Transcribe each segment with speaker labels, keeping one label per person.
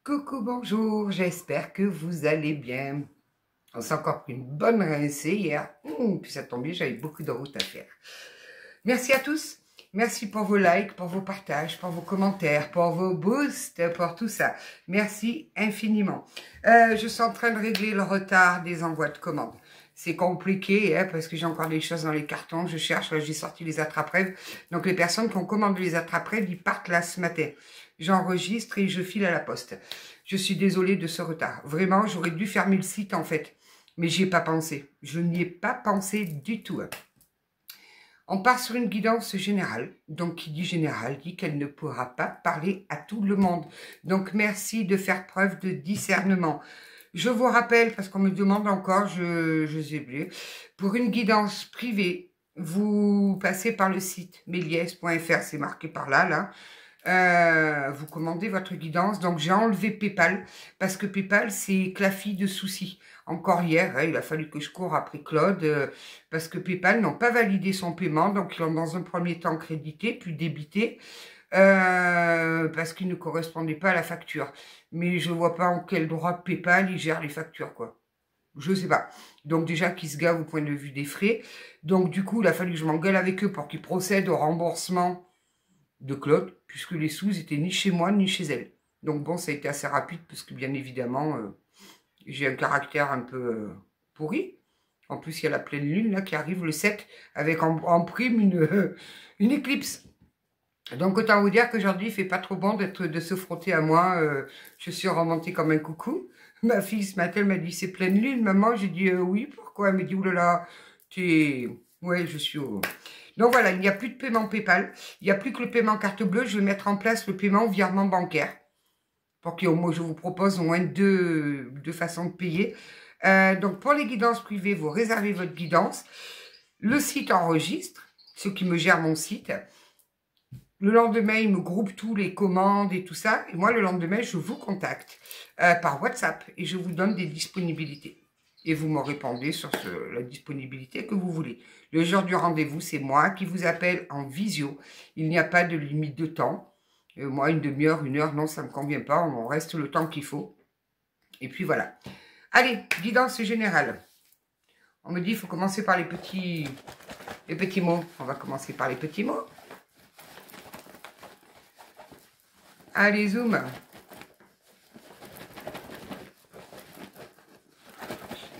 Speaker 1: Coucou, bonjour, j'espère que vous allez bien. On s'est encore pris une bonne rincée hier. Puis ça tombe bien, j'avais beaucoup de route à faire. Merci à tous. Merci pour vos likes, pour vos partages, pour vos commentaires, pour vos boosts, pour tout ça. Merci infiniment. Je suis en train de régler le retard des envois de commandes. C'est compliqué parce que j'ai encore des choses dans les cartons. Je cherche, là j'ai sorti les attrape-rêves. Donc les personnes qui ont commandé les attrape-rêves, ils partent là ce matin. J'enregistre et je file à la poste. Je suis désolée de ce retard. Vraiment, j'aurais dû fermer le site en fait. Mais j'y ai pas pensé. Je n'y ai pas pensé du tout. On part sur une guidance générale. Donc, qui dit générale dit qu'elle ne pourra pas parler à tout le monde. Donc, merci de faire preuve de discernement. Je vous rappelle, parce qu'on me demande encore, je sais plus, pour une guidance privée, vous passez par le site méliès.fr, c'est marqué par là. Vous commandez votre guidance. Donc, j'ai enlevé PayPal, parce que PayPal, c'est Clafy de soucis. Encore hier, il a fallu que je cours après Claude, parce que PayPal n'ont pas validé son paiement, donc ils l'ont dans un premier temps crédité, puis débité, parce qu'il ne correspondait pas à la facture. Mais je vois pas en quel droit PayPal il gère les factures, quoi. Je sais pas. Donc déjà qu'ils se gavent au point de vue des frais. Donc du coup, il a fallu que je m'engueule avec eux pour qu'ils procèdent au remboursement de Claude, puisque les sous étaient ni chez moi ni chez elle. Donc bon, ça a été assez rapide, parce que bien évidemment, j'ai un caractère un peu pourri. En plus, il y a la pleine lune là qui arrive le 7, avec en prime une éclipse. Donc autant vous dire qu'aujourd'hui, il fait pas trop bon de se frotter à moi. Je suis remontée comme un coucou. Ma fille ce matin m'a dit, c'est pleine lune, maman. J'ai dit, oui, pourquoi? Elle m'a dit, oulala, ouais, je suis au... Donc voilà, il n'y a plus de paiement PayPal. Il n'y a plus que le paiement carte bleue. Je vais mettre en place le paiement virement bancaire. Pour que moi, je vous propose au moins deux façons de payer. Donc pour les guidances privées, vous réservez votre guidance. Le site enregistre, ceux qui me gèrent mon site. Le lendemain, il me groupe tous les commandes et tout ça. Et moi, le lendemain, je vous contacte par WhatsApp et je vous donne des disponibilités. Et vous me répondez sur la disponibilité que vous voulez. Le jour du rendez-vous, c'est moi qui vous appelle en visio. Il n'y a pas de limite de temps. Moi, une demi-heure, une heure, non, ça ne me convient pas. On reste le temps qu'il faut. Et puis voilà. Allez, guidance générale. On me dit, il faut commencer par les petits mots. On va commencer par les petits mots. Allez, zoom.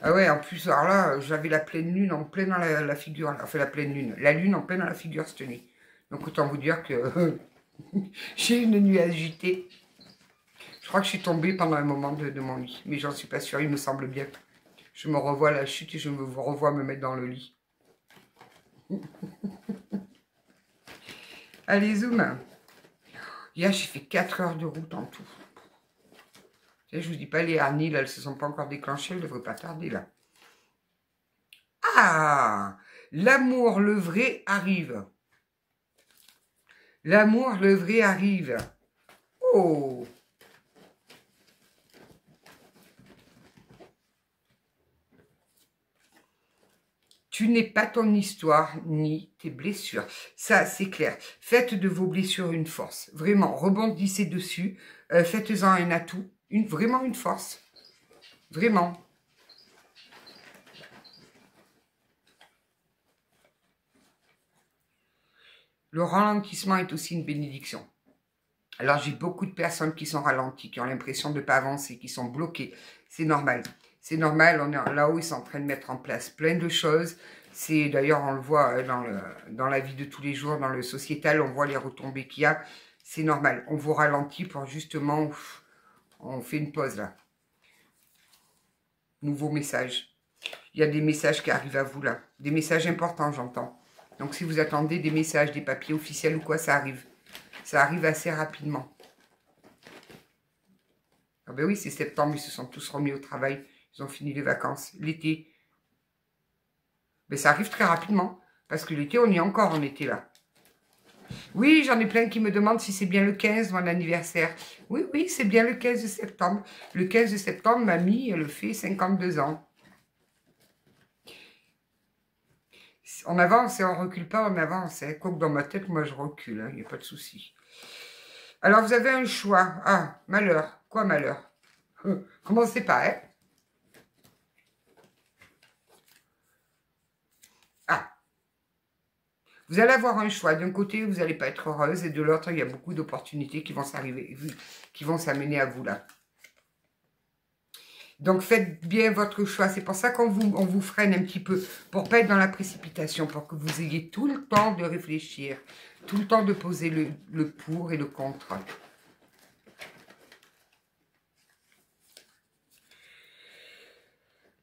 Speaker 1: Ah ouais, en plus, alors là, j'avais la pleine lune en plein dans la figure. Enfin, la pleine lune. La lune en plein dans la figure cette nuit. Donc, autant vous dire que j'ai une nuit agitée. Je crois que je suis tombée pendant un moment de mon lit. Mais j'en suis pas sûre, il me semble bien. Je me revois à la chute et je me revois me mettre dans le lit. Allez, zoom. Hier, j'ai fait 4 heures de route en tout. Je vous dis pas, les harnies, là, elles se sont pas encore déclenchées, elles devraient pas tarder, là. Ah! L'amour, le vrai, arrive. L'amour, le vrai, arrive. Oh! Tu n'es pas ton histoire ni tes blessures. Ça, c'est clair. Faites de vos blessures une force. Vraiment, rebondissez dessus. Faites-en un atout. Vraiment une force. Vraiment. Le ralentissement est aussi une bénédiction. Alors, j'ai beaucoup de personnes qui sont ralenties, qui ont l'impression de ne pas avancer, qui sont bloquées. C'est normal. C'est normal, on est là-haut, ils sont en train de mettre en place plein de choses. C'est d'ailleurs, on le voit dans la vie de tous les jours, dans le sociétal, on voit les retombées qu'il y a. C'est normal, on vous ralentit pour justement, on fait une pause là. Nouveau message. Il y a des messages qui arrivent à vous là. Des messages importants, j'entends. Donc si vous attendez des messages, des papiers officiels ou quoi, ça arrive. Ça arrive assez rapidement. Ah ben oui, c'est septembre, ils se sont tous remis au travail. Ils ont fini les vacances. L'été. Mais ça arrive très rapidement. Parce que l'été, on y est encore en été là. Oui, j'en ai plein qui me demandent si c'est bien le 15, mon anniversaire. Oui, oui, c'est bien le 15 septembre. Le 15 septembre, mamie, elle fait 52 ans. On avance et on recule pas, on avance. Hein. Quoique dans ma tête, moi, je recule. Il n'y a pas de souci. Alors, vous avez un choix. Ah, malheur. Quoi malheur? Commencez pas, hein? Ah, vous allez avoir un choix. D'un côté, vous n'allez pas être heureuse, et de l'autre, il y a beaucoup d'opportunités qui vont s'arriver, qui vont s'amener à vous là. Donc, faites bien votre choix. C'est pour ça qu'on vous freine un petit peu, pour pas être dans la précipitation, pour que vous ayez tout le temps de réfléchir, tout le temps de poser le pour et le contre.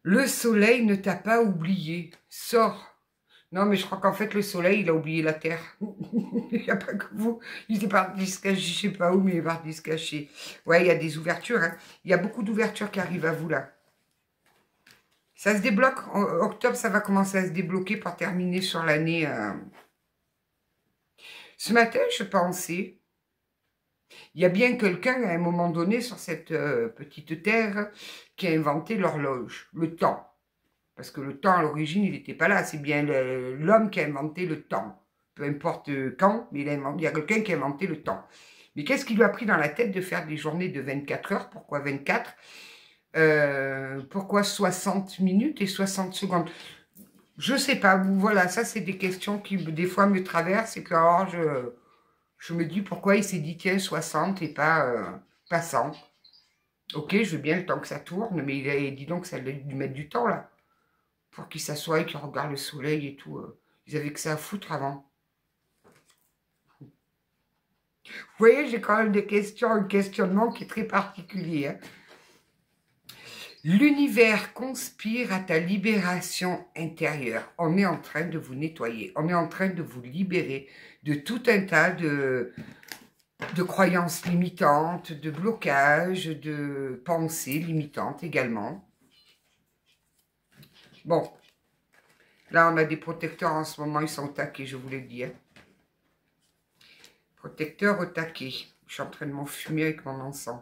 Speaker 1: Le soleil ne t'a pas oublié. Sors. Non, mais je crois qu'en fait, le soleil, il a oublié la terre. Il n'y a pas que vous. Il est parti se cacher, je sais pas où, mais il est parti se cacher. Ouais, il y a des ouvertures. Hein. Il y a beaucoup d'ouvertures qui arrivent à vous, là. Ça se débloque. En octobre, ça va commencer à se débloquer pour terminer sur l'année. Ce matin, je pensais, il y a bien quelqu'un, à un moment donné, sur cette petite terre, qui a inventé l'horloge, le temps. Parce que le temps, à l'origine, il n'était pas là. C'est bien l'homme qui a inventé le temps. Peu importe quand, mais il y a quelqu'un qui a inventé le temps. Mais qu'est-ce qui lui a pris dans la tête de faire des journées de 24 heures? Pourquoi 24? Pourquoi 60 minutes et 60 secondes? Je ne sais pas. Voilà, ça, c'est des questions qui, des fois, me traversent. Et que, alors, je me dis pourquoi il s'est dit, tiens, 60 et pas 100. Ok, je veux bien le temps que ça tourne, mais il a dit donc que ça allait lui mettre du temps, là. Pour qu'ils s'assoient et qu'ils regardent le soleil et tout. Ils avaient que ça à foutre avant. Vous voyez, j'ai quand même des questions, un questionnement qui est très particulier. Hein. L'univers conspire à ta libération intérieure. On est en train de vous nettoyer. On est en train de vous libérer de tout un tas de croyances limitantes, de blocages, de pensées limitantes également. Bon. Là, on a des protecteurs en ce moment, ils sont au taquet, je vous l'ai dit. Hein. Protecteur au taquet. Je suis en train de m'enfumer avec mon encens.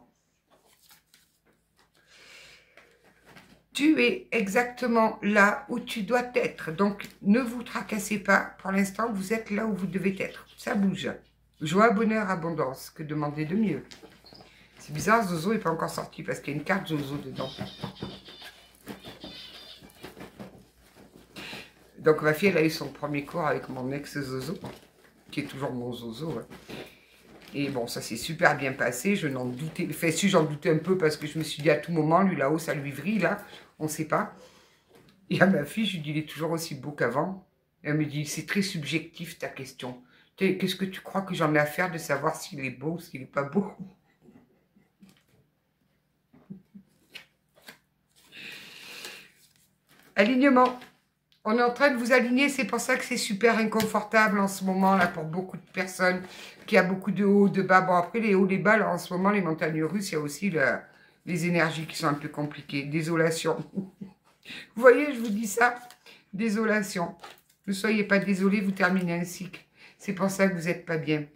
Speaker 1: Tu es exactement là où tu dois être. Donc, ne vous tracassez pas. Pour l'instant, vous êtes là où vous devez être. Ça bouge. Joie, bonheur, abondance. Que demander de mieux? C'est bizarre, Zozo n'est pas encore sorti parce qu'il y a une carte Zozo dedans. Donc, ma fille, elle a eu son premier cours avec mon ex-Zozo, qui est toujours mon Zozo. Hein. Et bon, ça s'est super bien passé, je n'en doutais, enfin si j'en doutais un peu parce que je me suis dit à tout moment, lui là-haut, ça lui vrille, là, on ne sait pas. Et à ma fille, je lui dis, il est toujours aussi beau qu'avant. Elle me dit, c'est très subjectif ta question. Qu'est-ce que tu crois que j'en ai à faire de savoir s'il est beau ou s'il n'est pas beau? Alignement. On est en train de vous aligner, c'est pour ça que c'est super inconfortable en ce moment, là, pour beaucoup de personnes, qui a beaucoup de hauts, de bas. Bon, après, les hauts, les bas, là, en ce moment, les montagnes russes, il y a aussi les énergies qui sont un peu compliquées. Désolation. Vous voyez, je vous dis ça. Désolation. Ne soyez pas désolés, vous terminez un cycle. C'est pour ça que vous n'êtes pas bien.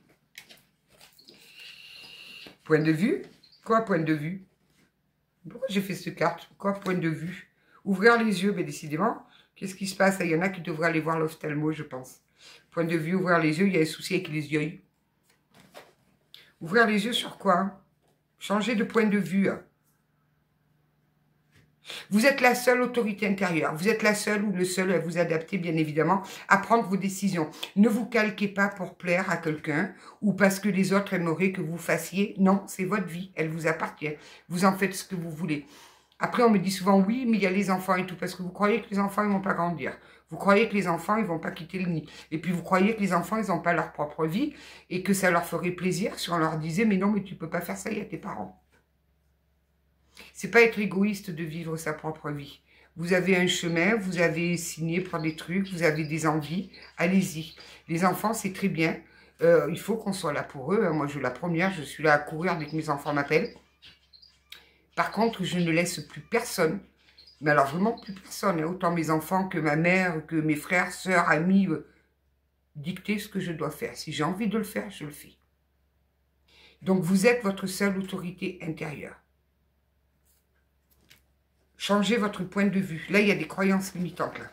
Speaker 1: Point de vue? Quoi, point de vue? Pourquoi j'ai fait cette carte? Quoi, point de vue? Ouvrir les yeux, mais décidément... Qu'est-ce qui se passe? Il y en a qui devraient aller voir l'ophtalmo, je pense. Point de vue, ouvrir les yeux, il y a un souci avec les yeux. Ouvrir les yeux sur quoi? Changer de point de vue. Vous êtes la seule autorité intérieure. Vous êtes la seule ou le seul à vous adapter, bien évidemment, à prendre vos décisions. Ne vous calquez pas pour plaire à quelqu'un ou parce que les autres aimeraient que vous fassiez. Non, c'est votre vie. Elle vous appartient. Vous en faites ce que vous voulez. Après, on me dit souvent, oui, mais il y a les enfants et tout, parce que vous croyez que les enfants, ils ne vont pas grandir. Vous croyez que les enfants, ils ne vont pas quitter le nid. Et puis, vous croyez que les enfants, ils n'ont pas leur propre vie et que ça leur ferait plaisir si on leur disait, mais non, mais tu ne peux pas faire ça, il y a tes parents. C'est pas être égoïste de vivre sa propre vie. Vous avez un chemin, vous avez signé pour des trucs, vous avez des envies, allez-y. Les enfants, c'est très bien. Il faut qu'on soit là pour eux. Moi, la première, je suis là à courir dès que mes enfants m'appellent. Par contre, je ne laisse plus personne, mais alors vraiment plus personne, autant mes enfants que ma mère, que mes frères, sœurs, amis, dicter ce que je dois faire. Si j'ai envie de le faire, je le fais. Donc vous êtes votre seule autorité intérieure. Changez votre point de vue. Là, il y a des croyances limitantes. Là.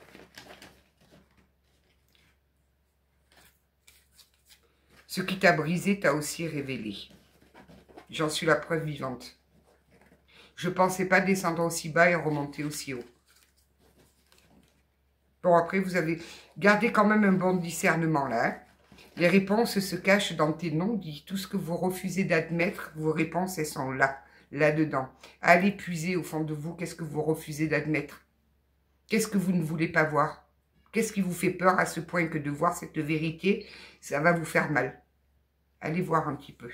Speaker 1: Ce qui t'a brisé t'a aussi révélé. J'en suis la preuve vivante. Je ne pensais pas descendre aussi bas et remonter aussi haut. Bon, après, vous avez gardé quand même un bon discernement là. Hein. Les réponses se cachent dans tes non-dits. Tout ce que vous refusez d'admettre, vos réponses, elles sont là, là-dedans. Allez puiser au fond de vous, qu'est-ce que vous refusez d'admettre? Qu'est-ce que vous ne voulez pas voir? Qu'est-ce qui vous fait peur à ce point que de voir cette vérité, ça va vous faire mal? Allez voir un petit peu.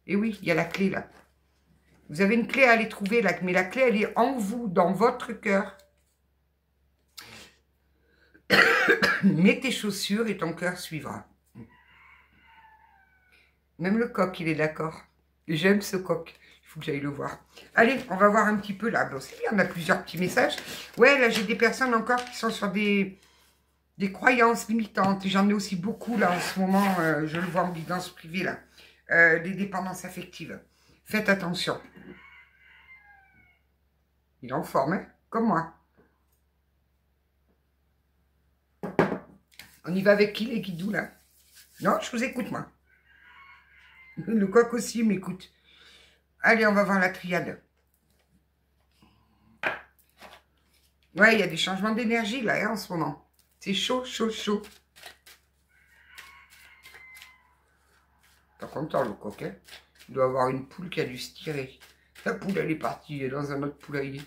Speaker 1: Et oui, il y a la clé là. Vous avez une clé à aller trouver là, mais la clé, elle est en vous, dans votre cœur. Mets tes chaussures et ton cœur suivra. Même le coq, il est d'accord. J'aime ce coq. Il faut que j'aille le voir. Allez, on va voir un petit peu là. Bon, c'est bien, on a plusieurs petits messages. Ouais, là, j'ai des personnes encore qui sont sur des croyances limitantes. J'en ai aussi beaucoup là en ce moment. Je le vois en guidance privée là. Des dépendances affectives. Faites attention. Il est en forme, hein, comme moi. On y va avec qui les guidous là? Non, je vous écoute moi. Le coq aussi m'écoute. Allez, on va voir la triade. Ouais, il y a des changements d'énergie là hein, en ce moment. C'est chaud, chaud, chaud. Pas content le coq, hein. Il doit avoir une poule qui a dû se tirer. La poule, elle est partie dans un autre poulailler.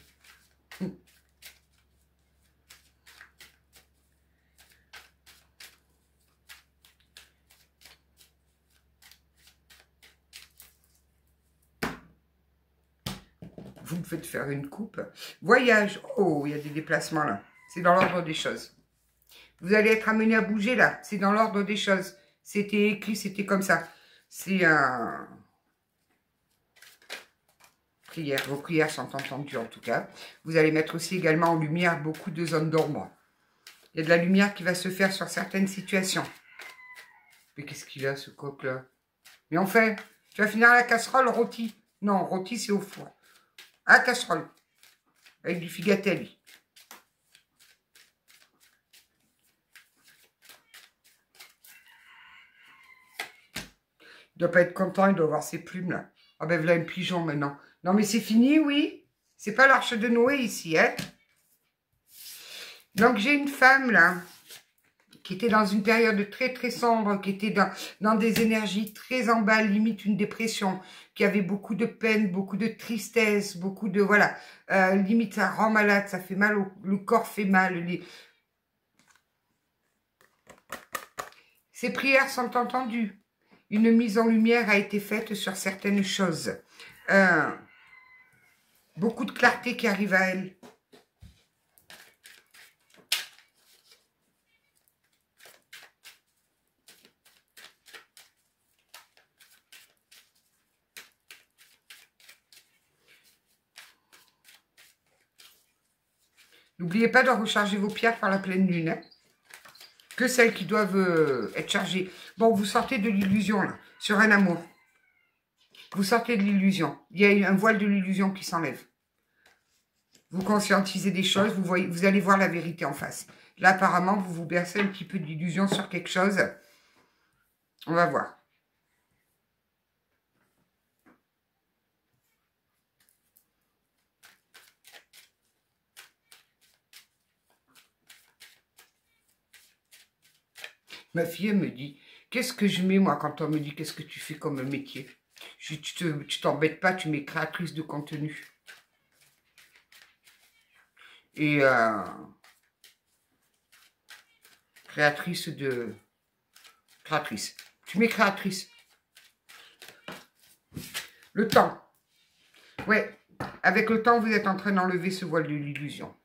Speaker 1: Vous me faites faire une coupe. Voyage. Oh, il y a des déplacements là. C'est dans l'ordre des choses. Vous allez être amené à bouger là. C'est dans l'ordre des choses. C'était écrit, c'était comme ça. C'est un... Prière. Vos prières sont entendues en tout cas. Vous allez mettre aussi également en lumière beaucoup de zones d'ombre. Il y a de la lumière qui va se faire sur certaines situations. Mais qu'est-ce qu'il a ce coq là? Mais enfin, tu vas finir la casserole rôti. Non, rôti c'est au four. À casserole. Avec du figatelli. Il doit pas être content, il doit avoir ses plumes là. Ah ben voilà un pigeon maintenant. Non mais c'est fini, oui. C'est pas l'arche de Noé ici, hein. Donc j'ai une femme là, qui était dans une période très très sombre, qui était dans des énergies très en bas, limite une dépression, qui avait beaucoup de peine, beaucoup de tristesse, beaucoup de, voilà, limite ça rend malade, ça fait mal, le corps fait mal. Ces prières sont entendues. Une mise en lumière a été faite sur certaines choses. Beaucoup de clarté qui arrive à elle. N'oubliez pas de recharger vos pierres par la pleine lune. Hein. Que celles qui doivent être chargées. Bon, vous sortez de l'illusion, là, sur un amour. Vous sortez de l'illusion. Il y a un voile de l'illusion qui s'enlève. Vous conscientisez des choses, vous allez voir la vérité en face. Là, apparemment, vous vous bercez un petit peu d'illusion sur quelque chose. On va voir. Ma fille, elle me dit, qu'est-ce que je mets, moi, quand on me dit, qu'est-ce que tu fais comme métier? Tu t'embêtes pas, tu mets créatrice de contenu. Et créatrice de... Créatrice. Tu mets créatrice. Le temps. Ouais, avec le temps, vous êtes en train d'enlever ce voile de l'illusion.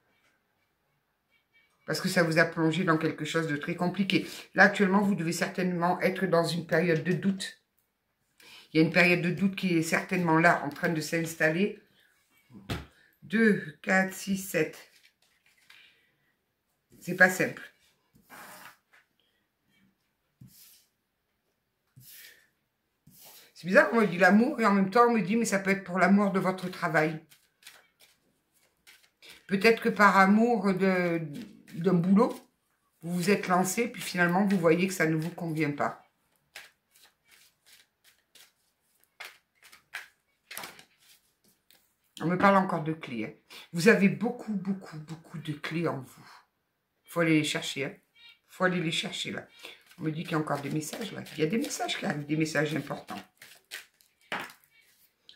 Speaker 1: Parce que ça vous a plongé dans quelque chose de très compliqué. Là, actuellement, vous devez certainement être dans une période de doute. Il y a une période de doute qui est certainement là, en train de s'installer. 2, 4, 6, 7. C'est pas simple. C'est bizarre, on me dit l'amour et en même temps, on me dit, mais ça peut être pour l'amour de votre travail. Peut-être que par amour d'un boulot, vous vous êtes lancé, puis finalement, vous voyez que ça ne vous convient pas. On me parle encore de clés. Hein. Vous avez beaucoup de clés en vous. Il faut aller les chercher. Hein. Il faut aller les chercher, là. On me dit qu'il y a encore des messages, là. Il y a des messages qui arrivent, des messages importants.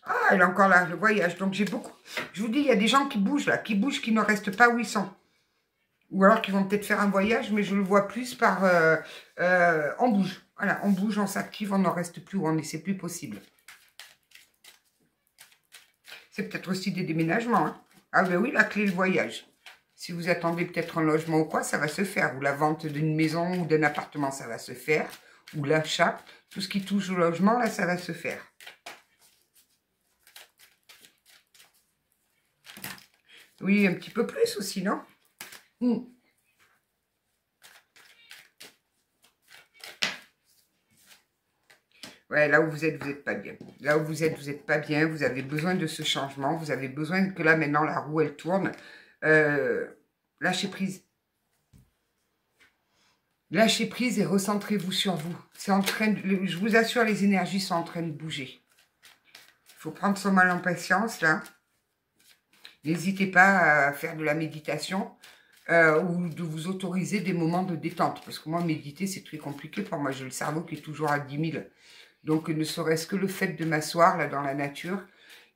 Speaker 1: Ah, elle est encore là, le voyage. Donc, j'ai beaucoup... Je vous dis, il y a des gens qui bougent, là. Qui bougent, qui ne restent pas où ils sont. Ou alors, qui vont peut-être faire un voyage, mais je le vois plus par... on bouge. Voilà, on bouge, on s'active, on n'en reste plus où on est. C'est plus possible. C'est peut-être aussi des déménagements. Hein. Ah ben oui, la clé, le voyage. Si vous attendez peut-être un logement ou quoi, ça va se faire. Ou la vente d'une maison ou d'un appartement, ça va se faire. Ou l'achat. Tout ce qui touche au logement, là, ça va se faire. Oui, un petit peu plus aussi, non? Ouais, là où vous n'êtes pas bien. Là où vous n'êtes pas bien. Vous avez besoin de ce changement. Vous avez besoin que là, maintenant, la roue, elle tourne. Lâchez prise. Lâchez prise et recentrez-vous sur vous. C'est en train de, je vous assure, les énergies sont en train de bouger. Il faut prendre son mal en patience, là. N'hésitez pas à faire de la méditation ou de vous autoriser des moments de détente. Parce que moi, méditer, c'est très compliqué pour moi. J'ai le cerveau qui est toujours à 10 000. Donc, ne serait-ce que le fait de m'asseoir là dans la nature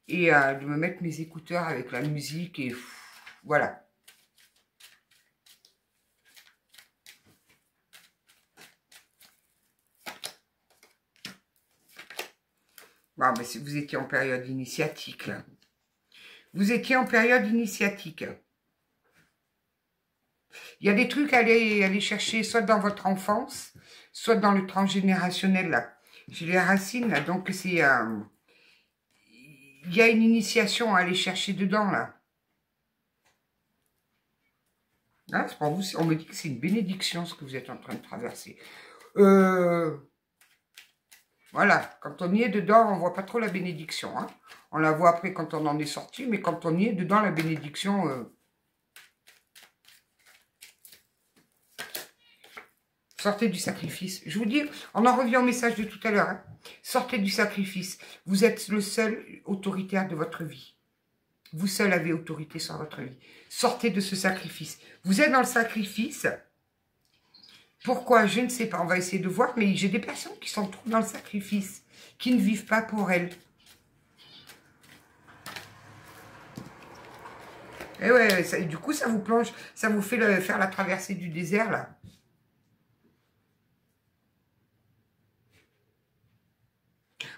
Speaker 1: et de me mettre mes écouteurs avec la musique et voilà. Bon, ben, vous étiez en période initiatique, là. Vous étiez en période initiatique. Il y a des trucs à aller chercher, soit dans votre enfance, soit dans le transgénérationnel, là. J'ai les racines, là, donc c'est... il y a une initiation à aller chercher dedans, là. Ah, c'est pour vous, on me dit que c'est une bénédiction, ce que vous êtes en train de traverser. Voilà, quand on y est dedans, on ne voit pas trop la bénédiction. Hein. On la voit après quand on en est sorti, mais quand on y est dedans, la bénédiction... Sortez du sacrifice. Je vous dis, on en revient au message de tout à l'heure. Hein. Sortez du sacrifice. Vous êtes le seul autoritaire de votre vie. Vous seul avez autorité sur votre vie. Sortez de ce sacrifice. Vous êtes dans le sacrifice. Pourquoi? Je ne sais pas. On va essayer de voir. Mais j'ai des personnes qui sont trop dans le sacrifice. Qui ne vivent pas pour elles. Et ouais, ça, du coup, ça vous plonge. Ça vous fait faire la traversée du désert, là.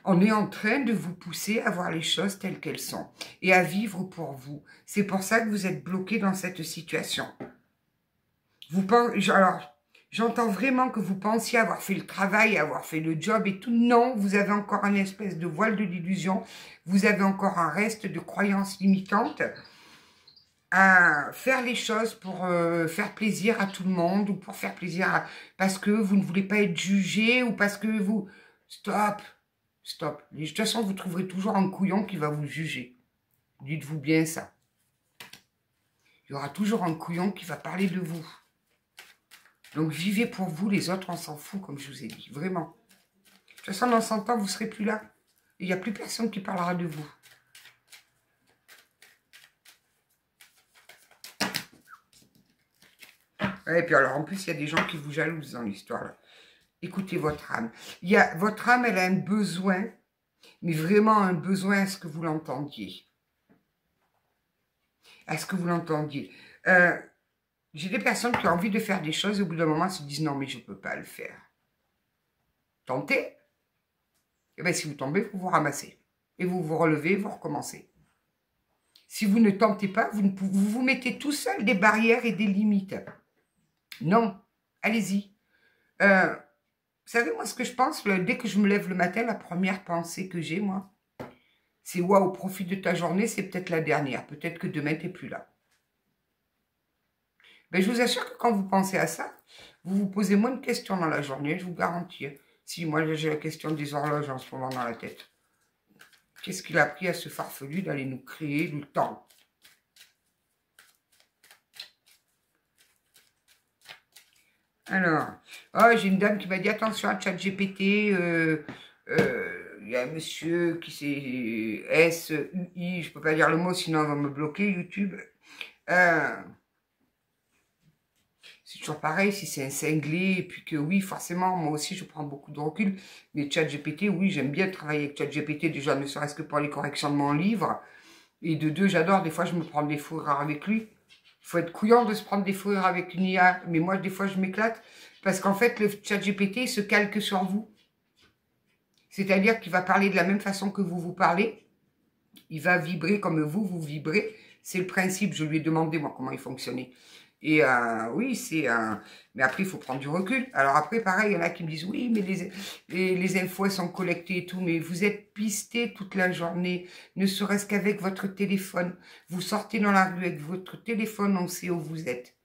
Speaker 1: On est en train de vous pousser à voir les choses telles qu'elles sont et à vivre pour vous. C'est pour ça que vous êtes bloqué dans cette situation. Alors, j'entends vraiment que vous pensiez avoir fait le travail, avoir fait le job et tout. Non, vous avez encore une espèce de voile de l'illusion. Vous avez encore un reste de croyances limitantes à faire les choses pour faire plaisir à tout le monde ou pour faire plaisir parce que vous ne voulez pas être jugé ou parce que vous... Stop! Stop. De toute façon, vous trouverez toujours un couillon qui va vous juger. Dites-vous bien ça. Il y aura toujours un couillon qui va parler de vous. Donc, vivez pour vous. Les autres, on s'en fout, comme je vous ai dit. Vraiment. De toute façon, dans 100 ans, vous ne serez plus là. Il n'y a plus personne qui parlera de vous. Et puis alors, en plus, il y a des gens qui vous jalousent dans l'histoire, là. Écoutez votre âme. Votre âme, elle a un besoin, mais vraiment un besoin à ce que vous l'entendiez. À ce que vous l'entendiez. J'ai des personnes qui ont envie de faire des choses et au bout d'un moment, se disent non, mais je ne peux pas le faire. Tentez. Et bien, si vous tombez, vous vous ramassez. Et vous vous relevez, vous recommencez. Si vous ne tentez pas, vous vous mettez tout seul des barrières et des limites. Non. Allez-y. Vous savez, moi, ce que je pense, dès que je me lève le matin, la première pensée que j'ai, moi, c'est « Waouh, profite de ta journée, c'est peut-être la dernière. Peut-être que demain, tu n'es plus là. » Mais je vous assure que quand vous pensez à ça, vous vous posez moins de questions dans la journée, je vous garantis. Si, moi, j'ai la question des horloges en ce moment dans la tête. Qu'est-ce qu'il a pris à ce farfelu d'aller nous créer le temps? Alors, oh, j'ai une dame qui m'a dit, attention à ChatGPT, il y a un monsieur qui c'est S-U-I, je peux pas dire le mot, sinon on va me bloquer YouTube. C'est toujours pareil, si c'est un cinglé, et puis que oui, forcément, moi aussi, je prends beaucoup de recul. Mais ChatGPT, oui, j'aime bien travailler avec ChatGPT, déjà, ne serait-ce que pour les corrections de mon livre. Et de deux, j'adore, des fois, je me prends des fous rires avec lui. Il faut être couillant de se prendre des fous rires avec une IA. Mais moi, des fois, je m'éclate. Parce qu'en fait, le ChatGPT, il se calque sur vous. C'est-à-dire qu'il va parler de la même façon que vous parlez. Il va vibrer comme vous vibrez. C'est le principe. Je lui ai demandé, moi, comment il fonctionnait. Et oui, c'est un... Mais après, il faut prendre du recul. Alors après, pareil, il y en a qui me disent, oui, mais les infos, elles sont collectées et tout. Mais vous êtes pisté toute la journée, ne serait-ce qu'avec votre téléphone. Vous sortez dans la rue avec votre téléphone, on sait où vous êtes.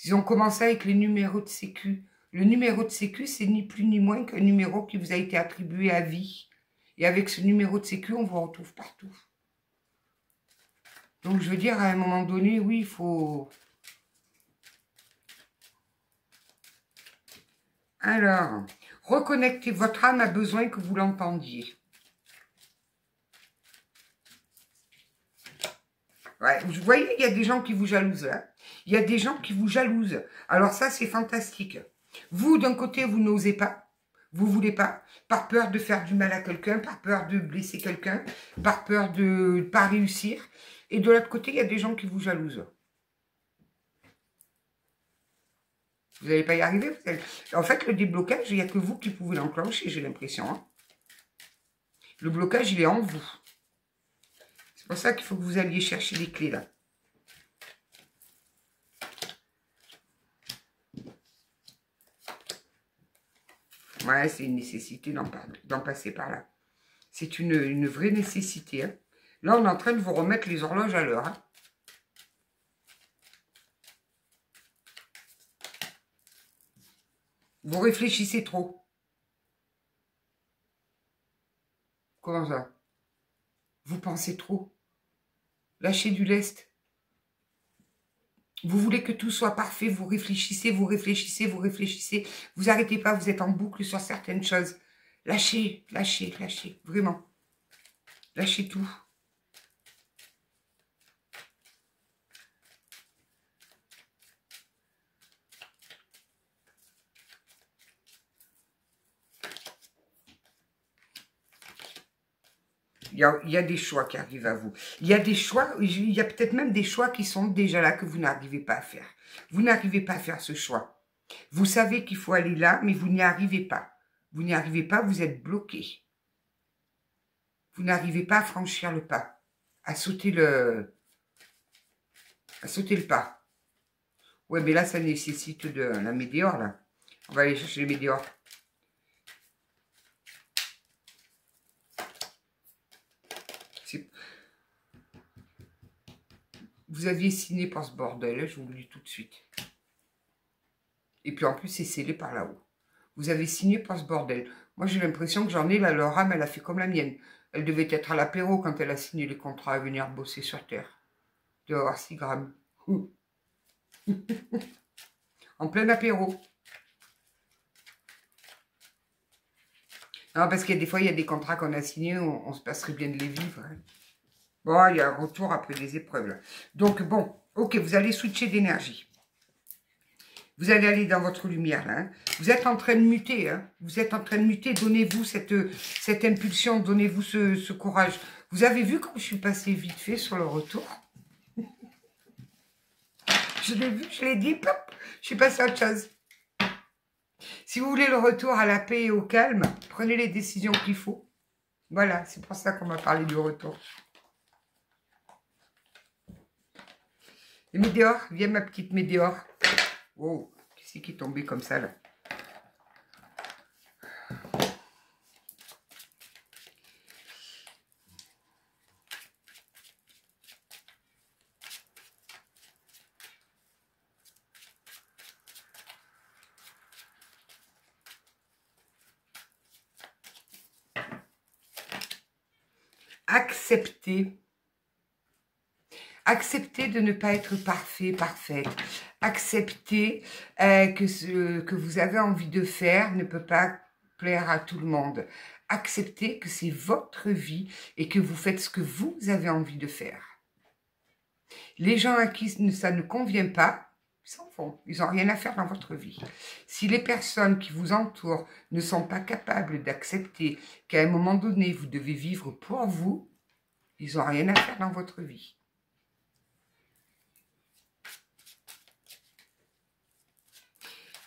Speaker 1: Ils ont commencé avec les numéros de sécu. Le numéro de sécu, c'est ni plus ni moins qu'un numéro qui vous a été attribué à vie. Et avec ce numéro de sécu, on vous retrouve partout. Donc, je veux dire, à un moment donné, oui, il faut... Alors, reconnectez. Votre âme a besoin que vous l'entendiez. Ouais, vous voyez, il y a des gens qui vous jalousent. Hein. Il y a des gens qui vous jalousent. Alors ça, c'est fantastique. Vous, d'un côté, vous n'osez pas. Vous voulez pas. Par peur de faire du mal à quelqu'un, par peur de blesser quelqu'un, par peur de ne pas réussir. Et de l'autre côté, il y a des gens qui vous jalousent. Vous n'allez pas y arriver. En fait, le déblocage, il n'y a que vous qui pouvez l'enclencher, j'ai l'impression. Hein. Le blocage, il est en vous. C'est pour ça qu'il faut que vous alliez chercher les clés, là. Ouais, c'est une nécessité d'en passer par là. C'est une vraie nécessité. Hein. Là, on est en train de vous remettre les horloges à l'heure. Hein. Vous réfléchissez trop. Comment ça? Vous pensez trop. Lâchez du lest. Vous voulez que tout soit parfait. Vous réfléchissez, vous réfléchissez, vous réfléchissez. Vous n'arrêtez pas, vous êtes en boucle sur certaines choses. Lâchez, lâchez, lâchez. Vraiment. Lâchez tout. Il y a des choix qui arrivent à vous. Il y a des choix, il y a peut-être même des choix qui sont déjà là que vous n'arrivez pas à faire. Vous n'arrivez pas à faire ce choix. Vous savez qu'il faut aller là, mais vous n'y arrivez pas. Vous n'y arrivez pas, vous êtes bloqué. Vous n'arrivez pas à franchir le pas, à sauter le pas. Ouais, mais là, ça nécessite de la météore, là. On va aller chercher les météores. Vous aviez signé pour ce bordel, je vous le dis tout de suite. Et puis en plus, c'est scellé par là-haut. Vous avez signé pour ce bordel. Moi, j'ai l'impression que j'en ai, là, leur âme, elle a fait comme la mienne. Elle devait être à l'apéro quand elle a signé les contrats à venir bosser sur Terre. De avoir 6 grammes. En plein apéro. Non, parce qu'il y a des fois, il y a des contrats qu'on a signés, on se passerait bien de les vivre. Hein. Bon, il y a un retour après des épreuves. Là. Donc, bon, ok, vous allez switcher d'énergie. Vous allez aller dans votre lumière, là. Hein. Vous êtes en train de muter, hein. Vous êtes en train de muter. Donnez-vous cette impulsion, donnez-vous ce courage. Vous avez vu comme je suis passée vite fait sur le retour? Je l'ai vu, je l'ai dit, pop, je suis passée à autre chose. Si vous voulez le retour à la paix et au calme, prenez les décisions qu'il faut. Voilà, c'est pour ça qu'on m'a parlé du retour. Les météores, viens ma petite météore. Oh, qu'est-ce qui est tombé comme ça là? Accepter. Accepter de ne pas être parfait, parfaite. Accepter que ce que vous avez envie de faire ne peut pas plaire à tout le monde. Acceptez que c'est votre vie et que vous faites ce que vous avez envie de faire. Les gens à qui ça ne convient pas, ils s'en vont. Ils n'ont rien à faire dans votre vie. Si les personnes qui vous entourent ne sont pas capables d'accepter qu'à un moment donné, vous devez vivre pour vous, ils n'ont rien à faire dans votre vie.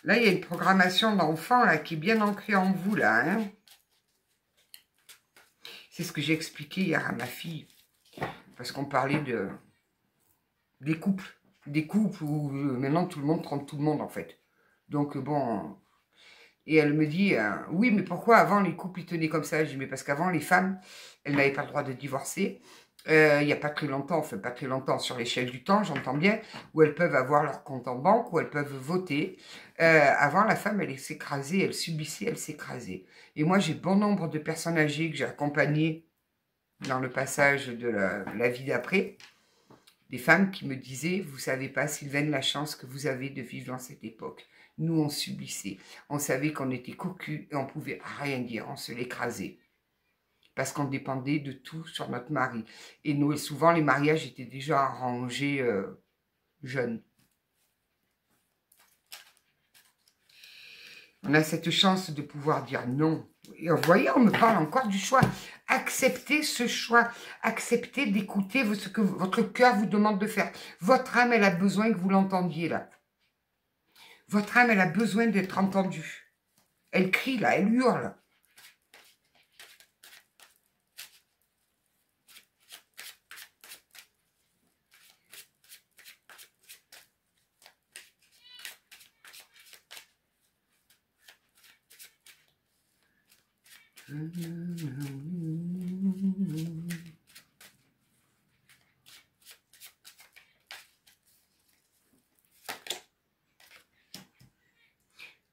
Speaker 1: Là, il y a une programmation d'enfant qui est bien ancrée en vous, là. Hein. C'est ce que j'ai expliqué hier à ma fille. Parce qu'on parlait des couples. Des couples où maintenant tout le monde trompe tout le monde, en fait. Donc, bon... Et elle me dit, oui, mais pourquoi avant les couples, ils tenaient comme ça? Je dis, mais parce qu'avant, les femmes, elles n'avaient pas le droit de divorcer. Il n'y a pas très longtemps, enfin pas très longtemps, sur l'échelle du temps, j'entends bien, où elles peuvent avoir leur compte en banque, où elles peuvent voter. Avant, la femme, elle s'écrasait, elle subissait, elle s'écrasait. Et moi, j'ai bon nombre de personnes âgées que j'ai accompagnées dans le passage de la vie d'après, des femmes qui me disaient, vous savez pas, Sylvaine, la chance que vous avez de vivre dans cette époque. Nous, on subissait. On savait qu'on était cocus et on pouvait rien dire, on se l'écrasait. Parce qu'on dépendait de tout sur notre mari. Et nous, souvent, les mariages étaient déjà arrangés jeunes. On a cette chance de pouvoir dire non. Et vous voyez, on me parle encore du choix. Acceptez ce choix. Acceptez d'écouter ce que votre cœur vous demande de faire. Votre âme, elle a besoin que vous l'entendiez là. Votre âme, elle a besoin d'être entendue. Elle crie là, elle hurle.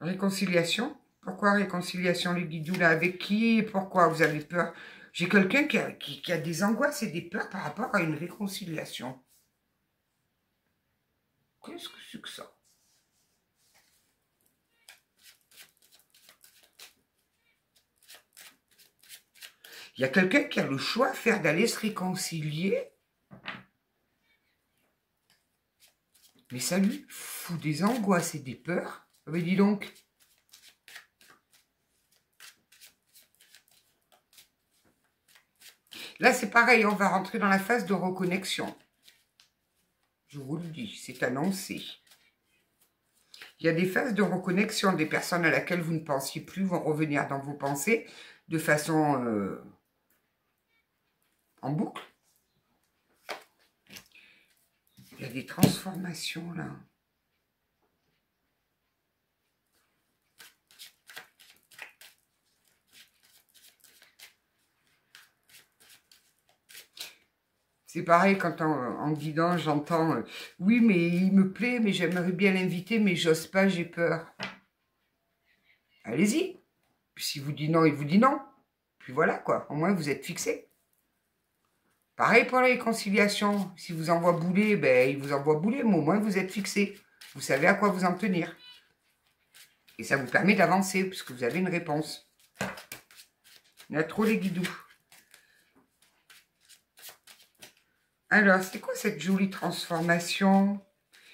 Speaker 1: Réconciliation. Pourquoi réconciliation, les guidous, là? Avec qui et pourquoi vous avez peur? J'ai quelqu'un qui a des angoisses et des peurs par rapport à une réconciliation. Qu'est-ce que c'est que ça? Il y a quelqu'un qui a le choix à faire d'aller se réconcilier. Mais ça lui fout des angoisses et des peurs. Mais dis donc. Là, c'est pareil, on va rentrer dans la phase de reconnexion. Je vous le dis, c'est annoncé. Il y a des phases de reconnexion, des personnes à laquelle vous ne pensiez plus vont revenir dans vos pensées de façon en boucle. Il y a des transformations là. C'est pareil quand en guidant, j'entends « Oui, mais il me plaît, mais j'aimerais bien l'inviter, mais j'ose pas, j'ai peur. » Allez-y. Puis s'il vous dit non, il vous dit non. Puis voilà quoi, au moins vous êtes fixé. Pareil pour la réconciliation. Si vous envoie bouler, ben il vous envoie bouler, mais au moins vous êtes fixé. Vous savez à quoi vous en tenir. Et ça vous permet d'avancer, puisque vous avez une réponse. Il y a trop les guidous. Alors, c'est quoi cette jolie transformation?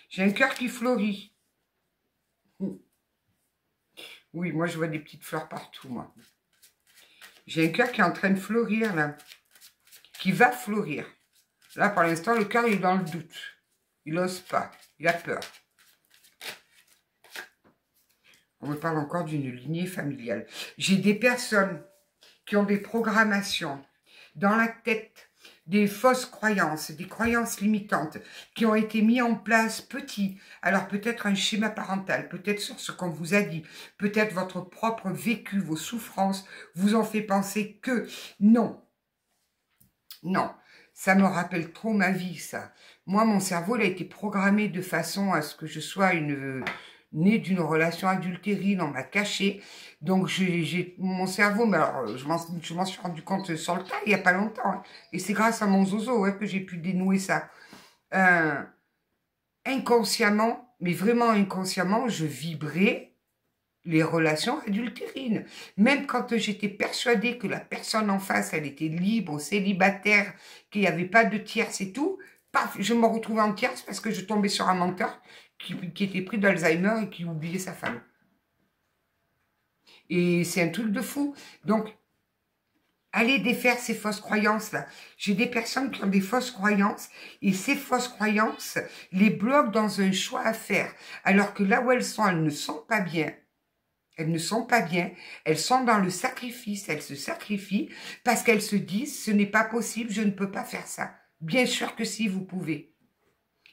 Speaker 1: J'ai un cœur qui fleurit. Oui, moi je vois des petites fleurs partout, moi. J'ai un cœur qui est en train de fleurir, là. Qui va fleurir. Là, pour l'instant, le cœur est dans le doute. Il n'ose pas. Il a peur. On me parle encore d'une lignée familiale. J'ai des personnes qui ont des programmations dans la tête, des fausses croyances, des croyances limitantes qui ont été mises en place petit. Alors peut-être un schéma parental, peut-être sur ce qu'on vous a dit, peut-être votre propre vécu, vos souffrances vous ont fait penser que non. Non, ça me rappelle trop ma vie, ça. Moi, mon cerveau, il a été programmé de façon à ce que je sois née d'une relation adultérine, on m'a caché. Donc, mon cerveau, mais alors, je m'en suis rendu compte sur le tas, il n'y a pas longtemps. Hein. Et c'est grâce à mon zozo que j'ai pu dénouer ça. Inconsciemment, mais vraiment inconsciemment, je vibrais les relations adultérines. Même quand j'étais persuadée que la personne en face, elle était libre, célibataire, qu'il n'y avait pas de tierce et tout, paf, je me retrouvais en tierce parce que je tombais sur un menteur qui était pris d'Alzheimer et qui oubliait sa femme. Et c'est un truc de fou. Donc, allez défaire ces fausses croyances-là. J'ai des personnes qui ont des fausses croyances et ces fausses croyances les bloquent dans un choix à faire. Alors que là où elles ne sont pas bien. Elles ne sont pas bien, elles sont dans le sacrifice, elles se sacrifient parce qu'elles se disent « ce n'est pas possible, je ne peux pas faire ça ». Bien sûr que si, vous pouvez.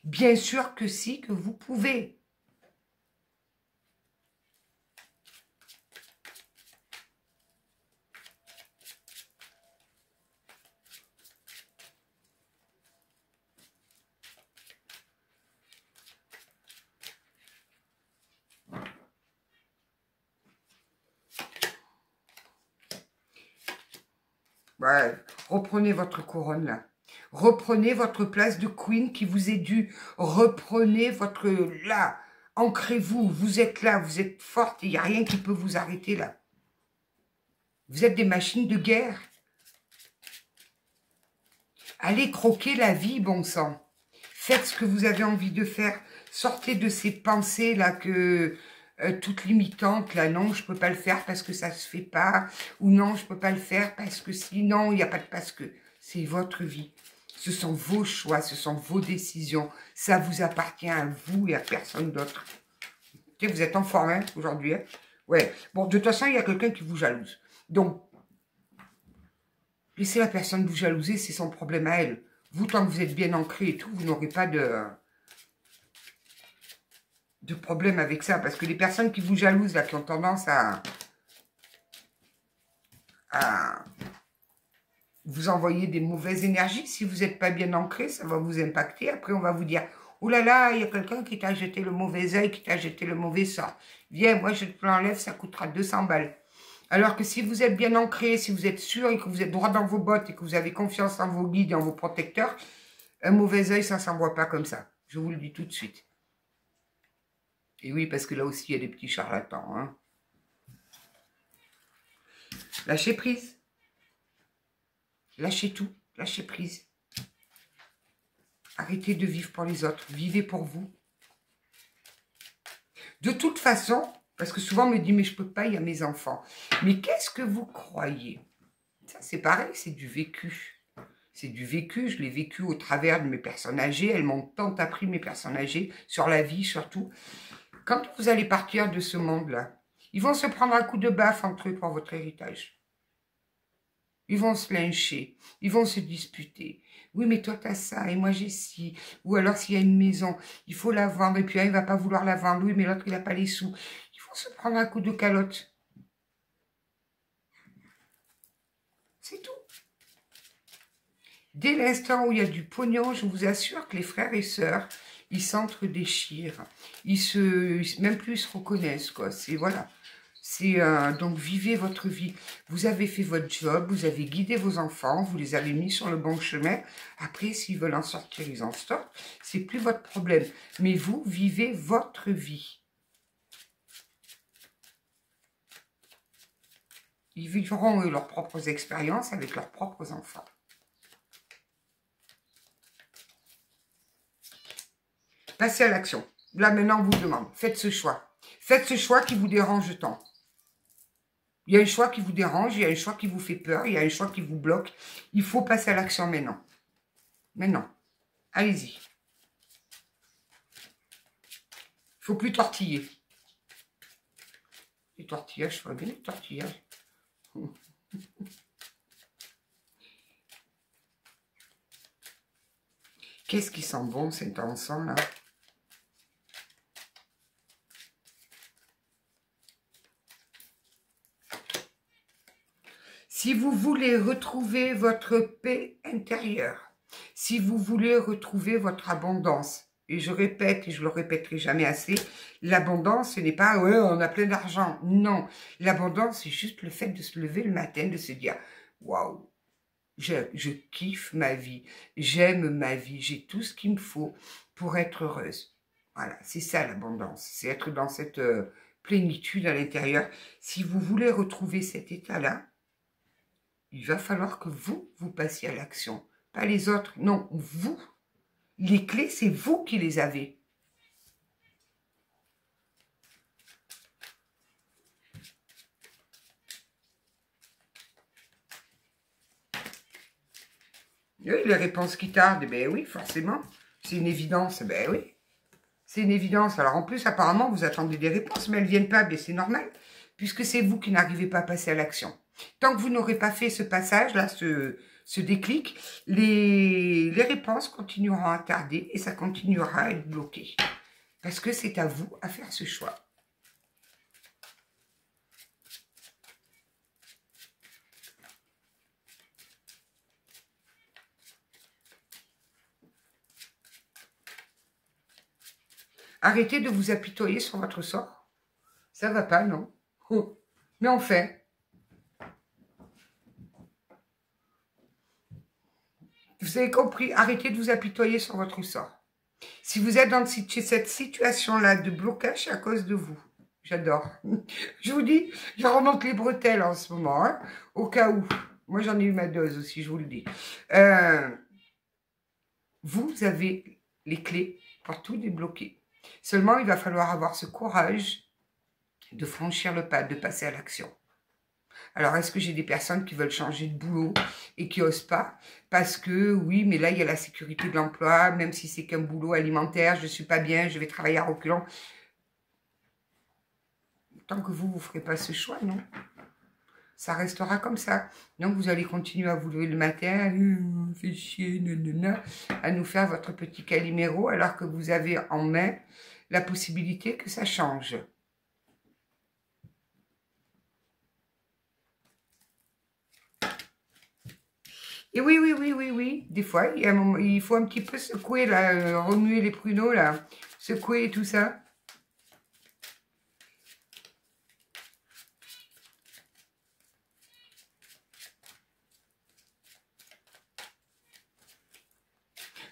Speaker 1: Bien sûr que si, que vous pouvez. Ouais, reprenez votre couronne là. Reprenez votre place de queen qui vous est due. Reprenez votre là. Ancrez-vous. Vous êtes là. Vous êtes forte. Il n'y a rien qui peut vous arrêter là. Vous êtes des machines de guerre. Allez croquer la vie, bon sang. Faites ce que vous avez envie de faire. Sortez de ces pensées là que... toutes limitantes, là, non, je peux pas le faire parce que ça se fait pas, ou non, je peux pas le faire parce que sinon, il n'y a pas de parce que. C'est votre vie. Ce sont vos choix, ce sont vos décisions. Ça vous appartient à vous et à personne d'autre. Vous êtes en forme, hein, aujourd'hui, hein? Ouais. Bon, de toute façon, il y a quelqu'un qui vous jalouse. Donc, laissez la personne vous jalouser, c'est son problème à elle. Vous, tant que vous êtes bien ancré et tout, vous n'aurez pas de problème avec ça, parce que les personnes qui vous jalousent, là, qui ont tendance à vous envoyer des mauvaises énergies, si vous n'êtes pas bien ancré, ça va vous impacter. Après, on va vous dire, oh là là, il y a quelqu'un qui t'a jeté le mauvais œil, qui t'a jeté le mauvais sort. Viens, moi, je te l'enlève, ça coûtera 200 balles. Alors que si vous êtes bien ancré, si vous êtes sûr et que vous êtes droit dans vos bottes et que vous avez confiance en vos guides et en vos protecteurs, un mauvais œil, ça ne s'envoie pas comme ça. Je vous le dis tout de suite. Et oui, parce que là aussi, il y a des petits charlatans. Hein. Lâchez prise. Lâchez tout. Lâchez prise. Arrêtez de vivre pour les autres. Vivez pour vous. De toute façon, parce que souvent on me dit, mais je ne peux pas, il y a mes enfants. Mais qu'est-ce que vous croyez? Ça, c'est pareil, c'est du vécu. C'est du vécu, je l'ai vécu au travers de mes personnes âgées. Elles m'ont tant appris, mes personnes âgées, sur la vie surtout. Quand vous allez partir de ce monde-là, ils vont se prendre un coup de baffe entre eux pour votre héritage. Ils vont se lyncher, ils vont se disputer. Oui, mais toi, tu as ça, et moi, j'ai ci. Ou alors, s'il y a une maison, il faut la vendre, et puis un, il ne va pas vouloir la vendre. Oui, mais l'autre, il n'a pas les sous. Ils vont se prendre un coup de calotte. C'est tout. Dès l'instant où il y a du pognon, je vous assure que les frères et sœurs, ils s'entre-déchirent. Même plus, ils se reconnaissent, quoi. C'est, voilà. C'est, donc, vivez votre vie. Vous avez fait votre job, vous avez guidé vos enfants, vous les avez mis sur le bon chemin. Après, s'ils veulent en sortir, ils en sortent. C'est plus votre problème. Mais vous, vivez votre vie. Ils vivront, eux, leurs propres expériences avec leurs propres enfants. Passez à l'action. Là, maintenant, on vous demande, faites ce choix. Faites ce choix qui vous dérange tant. Il y a un choix qui vous dérange, il y a un choix qui vous fait peur, il y a un choix qui vous bloque. Il faut passer à l'action maintenant. Maintenant. Allez-y. Il ne faut plus tortiller. Les tortillages, je vois bien les tortillages. Qu'est-ce qui sent bon cet encens là? Si vous voulez retrouver votre paix intérieure, si vous voulez retrouver votre abondance, et je répète, et je le répéterai jamais assez, l'abondance, ce n'est pas « ouais, on a plein d'argent ». Non, l'abondance, c'est juste le fait de se lever le matin, de se dire « waouh, je kiffe ma vie, j'aime ma vie, j'ai tout ce qu'il me faut pour être heureuse ». Voilà, c'est ça l'abondance, c'est être dans cette plénitude à l'intérieur. Si vous voulez retrouver cet état-là, il va falloir que vous passiez à l'action. Pas les autres, non, vous. Les clés, c'est vous qui les avez. Oui, les réponses qui tardent, ben oui, forcément. C'est une évidence, ben oui. C'est une évidence. Alors en plus, apparemment, vous attendez des réponses, mais elles ne viennent pas, ben c'est normal, puisque c'est vous qui n'arrivez pas à passer à l'action. Tant que vous n'aurez pas fait ce passage-là, ce déclic, les réponses continueront à tarder et ça continuera à être bloqué. Parce que c'est à vous à faire ce choix. Arrêtez de vous apitoyer sur votre sort. Ça va pas, non? Oh. Mais enfin, vous avez compris, arrêtez de vous apitoyer sur votre sort. Si vous êtes dans cette situation-là de blocage, c'est à cause de vous. J'adore. Je vous dis, je remonte les bretelles en ce moment, hein, au cas où. Moi, j'en ai eu ma dose aussi, je vous le dis. Vous avez les clés pour tout débloquer. Seulement, il va falloir avoir ce courage de franchir le pas, de passer à l'action. Alors, est-ce que j'ai des personnes qui veulent changer de boulot et qui n'osent pas? Parce que, oui, mais là, il y a la sécurité de l'emploi, même si c'est qu'un boulot alimentaire, je ne suis pas bien, je vais travailler à reculons. Tant que vous ne ferez pas ce choix, non? Ça restera comme ça. Donc, vous allez continuer à vous lever le matin, fait chier, nanana, à nous faire votre petit caliméro, alors que vous avez en main la possibilité que ça change. Et oui, des fois, il faut un petit peu secouer, là, remuer les pruneaux, là, secouer tout ça.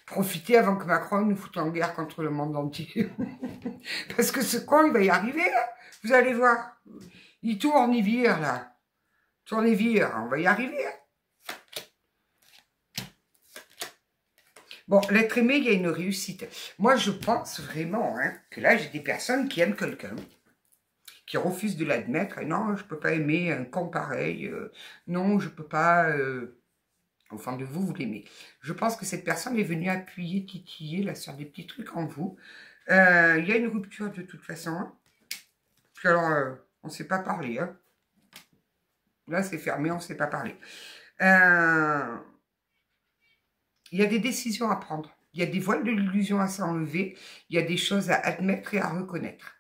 Speaker 1: Profitez avant que Macron nous foute en guerre contre le monde entier. Parce que ce con, il va y arriver, là. Vous allez voir. Il tourne, il vire, là. Tourne et vire, on va y arriver. Bon, l'être aimé, il y a une réussite. Moi, je pense vraiment que là, j'ai des personnes qui aiment quelqu'un, qui refusent de l'admettre. Non, je ne peux pas aimer un con pareil. Non, je ne peux pas... au fond de vous, vous l'aimez. Je pense que cette personne est venue appuyer, titiller là, sur des petits trucs en vous. Il y a une rupture de toute façon. Hein. Puis alors, on ne s'est pas parlé. Hein. Là, c'est fermé, on ne s'est pas parlé. Il y a des décisions à prendre. Il y a des voiles de l'illusion à s'enlever. Il y a des choses à admettre et à reconnaître.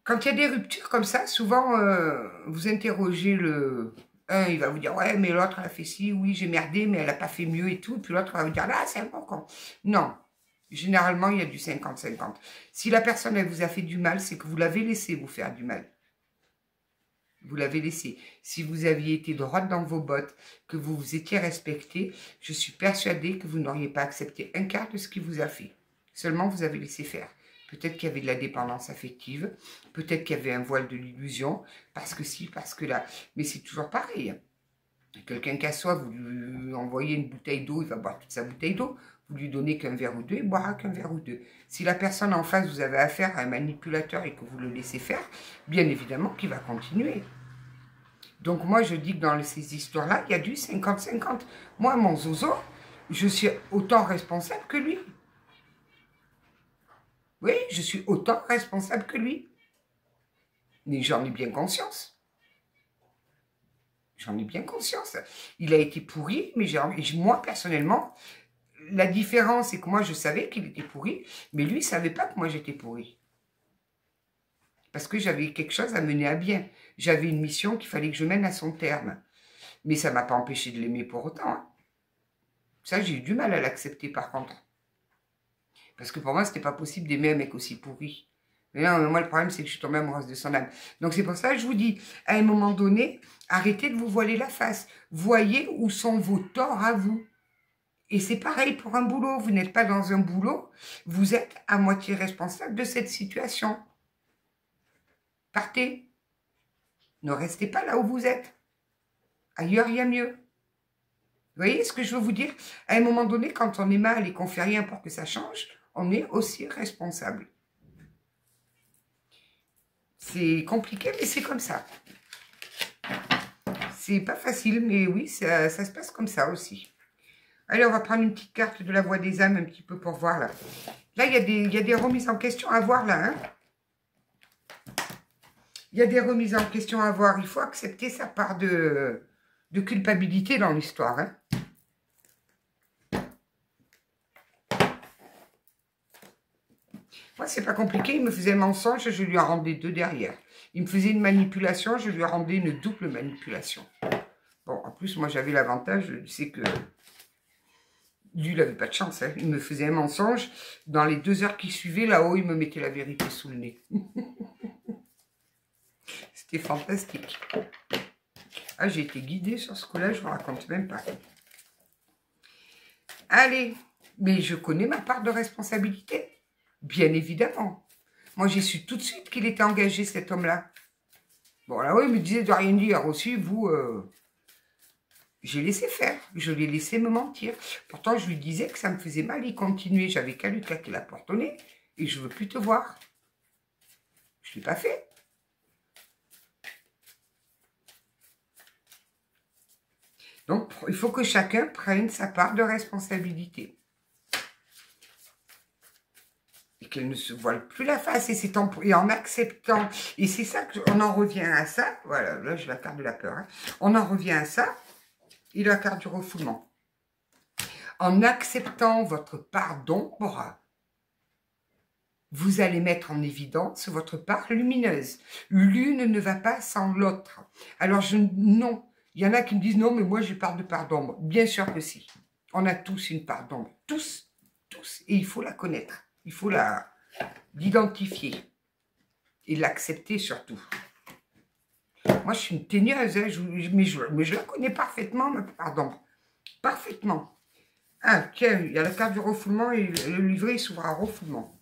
Speaker 1: Quand il y a des ruptures comme ça, souvent, vous interrogez le... Un, il va vous dire, ouais, mais l'autre, elle a fait ci, oui, j'ai merdé, mais elle n'a pas fait mieux et tout. Puis l'autre va vous dire, là, c'est un bon con. Non, généralement, il y a du 50-50. Si la personne, elle vous a fait du mal, c'est que vous l'avez laissé vous faire du mal. Vous l'avez laissé. Si vous aviez été droite dans vos bottes, que vous vous étiez respecté, je suis persuadée que vous n'auriez pas accepté un quart de ce qu'il vous a fait. Seulement, vous avez laissé faire. Peut-être qu'il y avait de la dépendance affective, peut-être qu'il y avait un voile de l'illusion, parce que si, parce que là. Mais c'est toujours pareil. Quelqu'un qui a soif, vous lui envoyez une bouteille d'eau, il va boire toute sa bouteille d'eau. Vous lui donnez qu'un verre ou deux, il boira qu'un verre ou deux. Si la personne en face, vous avez affaire à un manipulateur et que vous le laissez faire, bien évidemment qu'il va continuer. Donc moi, je dis que dans ces histoires-là, il y a du 50-50. Moi, mon zozo, je suis autant responsable que lui. Oui, je suis autant responsable que lui. Mais j'en ai bien conscience. J'en ai bien conscience. Il a été pourri, mais moi, personnellement, la différence, c'est que moi, je savais qu'il était pourri, mais lui, il ne savait pas que moi, j'étais pourri. Parce que j'avais quelque chose à mener à bien. J'avais une mission qu'il fallait que je mène à son terme. Mais ça ne m'a pas empêché de l'aimer pour autant. Hein. Ça, j'ai eu du mal à l'accepter, par contre. Parce que pour moi, c'était pas possible d'aimer un mec aussi pourri. Mais non, moi, le problème, c'est que je suis tombée amoureuse de son âme. Donc, c'est pour ça que je vous dis, à un moment donné, arrêtez de vous voiler la face. Voyez où sont vos torts à vous. Et c'est pareil pour un boulot. Vous n'êtes pas dans un boulot, vous êtes à moitié responsable de cette situation. Partez. Ne restez pas là où vous êtes. Ailleurs, il y a mieux. Vous voyez ce que je veux vous dire? À un moment donné, quand on est mal et qu'on ne fait rien pour que ça change, on est aussi responsable. C'est compliqué, mais c'est comme ça. C'est pas facile, mais oui, ça se passe comme ça aussi. Allez, on va prendre une petite carte de la voix des âmes un petit peu pour voir là. Là, il y a des remises en question à voir là. Hein. Il y a des remises en question à voir. Il faut accepter sa part de culpabilité dans l'histoire. Hein. Moi, c'est pas compliqué. Il me faisait un mensonge, je lui en rendais 2 derrière. Il me faisait une manipulation, je lui rendais une double manipulation. Bon, en plus, moi, j'avais l'avantage, c'est que lui, il n'avait pas de chance. Hein. Il me faisait un mensonge. Dans les 2 heures qui suivaient, là-haut, il me mettait la vérité sous le nez. C'était fantastique. Ah, j'ai été guidée sur ce coup-là, je ne vous raconte même pas. Allez, mais je connais ma part de responsabilité. Bien évidemment. Moi, j'ai su tout de suite qu'il était engagé, cet homme-là. Bon, là, oui, il me disait de rien dire aussi, vous... J'ai laissé faire, je l'ai laissé me mentir. Pourtant, je lui disais que ça me faisait mal, il continuait. J'avais qu'à lui claquer la porte au nez et je ne veux plus te voir. Je ne l'ai pas fait. Donc, il faut que chacun prenne sa part de responsabilité. Et qu'elle ne se voile plus la face. Et en acceptant, et c'est ça qu'on en revient à ça. Voilà, là, j'ai la carte de la peur. Hein. On en revient à ça. Et la carte du refoulement. En acceptant votre part d'ombre, vous allez mettre en évidence votre part lumineuse. L'une ne va pas sans l'autre. Alors, non. Il y en a qui me disent, non, mais moi, j'ai part d'ombre. Bien sûr que si. On a tous une part d'ombre. Tous. Tous. Et il faut la connaître. Il faut l'identifier. Et l'accepter surtout. Moi, je suis une teigneuse, hein, mais je la connais parfaitement, ma part d'ombre. Parfaitement. Ah, tiens, il y a la carte du refoulement et le livret s'ouvre à refoulement.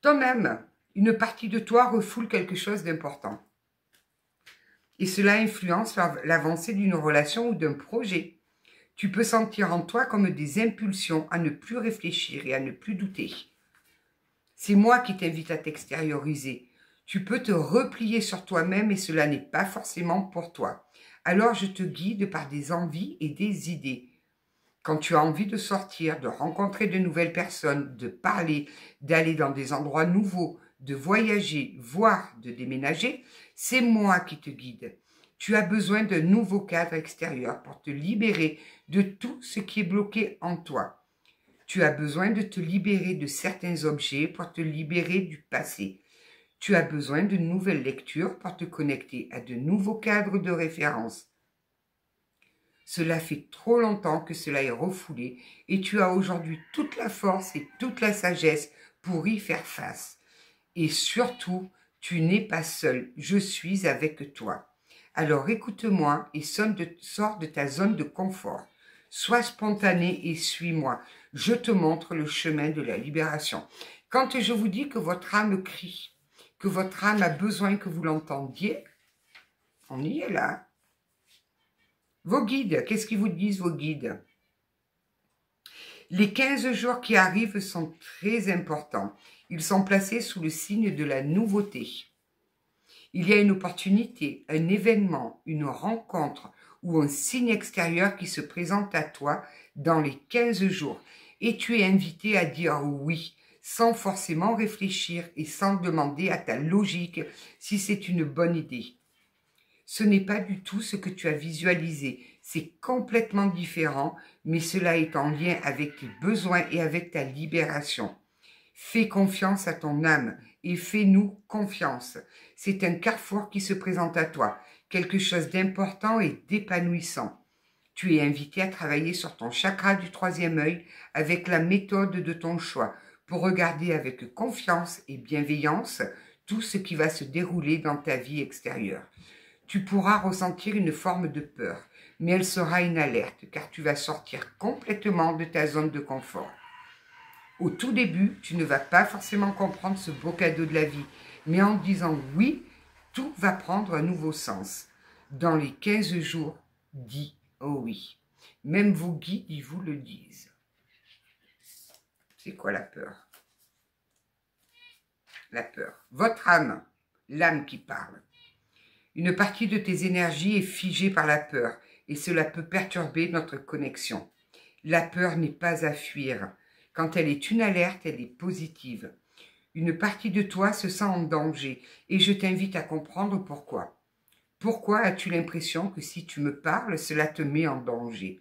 Speaker 1: Toi-même, une partie de toi refoule quelque chose d'important. Et cela influence l'avancée d'une relation ou d'un projet. Tu peux sentir en toi comme des impulsions à ne plus réfléchir et à ne plus douter. C'est moi qui t'invite à t'extérioriser. Tu peux te replier sur toi-même et cela n'est pas forcément pour toi. Alors je te guide par des envies et des idées. Quand tu as envie de sortir, de rencontrer de nouvelles personnes, de parler, d'aller dans des endroits nouveaux, de voyager, voire de déménager, c'est moi qui te guide. Tu as besoin d'un nouveau cadre extérieur pour te libérer de tout ce qui est bloqué en toi. Tu as besoin de te libérer de certains objets pour te libérer du passé. Tu as besoin de nouvelles lectures pour te connecter à de nouveaux cadres de référence. Cela fait trop longtemps que cela est refoulé et tu as aujourd'hui toute la force et toute la sagesse pour y faire face. Et surtout, tu n'es pas seul, je suis avec toi. Alors écoute-moi et sors de ta zone de confort. Sois spontané et suis-moi. Je te montre le chemin de la libération. Quand je vous dis que votre âme crie, que votre âme a besoin que vous l'entendiez, on y est là. Vos guides, qu'est-ce qu'ils vous disent, vos guides? Les 15 jours qui arrivent sont très importants. Ils sont placés sous le signe de la nouveauté. Il y a une opportunité, un événement, une rencontre ou un signe extérieur qui se présente à toi dans les 15 jours. Et tu es invité à dire oui, sans forcément réfléchir et sans demander à ta logique si c'est une bonne idée. Ce n'est pas du tout ce que tu as visualisé, c'est complètement différent, mais cela est en lien avec tes besoins et avec ta libération. Fais confiance à ton âme et fais-nous confiance. C'est un carrefour qui se présente à toi, quelque chose d'important et d'épanouissant. Tu es invité à travailler sur ton chakra du 3e œil avec la méthode de ton choix pour regarder avec confiance et bienveillance tout ce qui va se dérouler dans ta vie extérieure. Tu pourras ressentir une forme de peur, mais elle sera une alerte, car tu vas sortir complètement de ta zone de confort. Au tout début, tu ne vas pas forcément comprendre ce beau cadeau de la vie, mais en disant oui, tout va prendre un nouveau sens. Dans les 15 jours, dis oh oui. Même vos guides, ils vous le disent. C'est quoi la peur? La peur. Votre âme, l'âme qui parle. Une partie de tes énergies est figée par la peur et cela peut perturber notre connexion. La peur n'est pas à fuir. Quand elle est une alerte, elle est positive. Une partie de toi se sent en danger et je t'invite à comprendre pourquoi. Pourquoi as-tu l'impression que si tu me parles, cela te met en danger?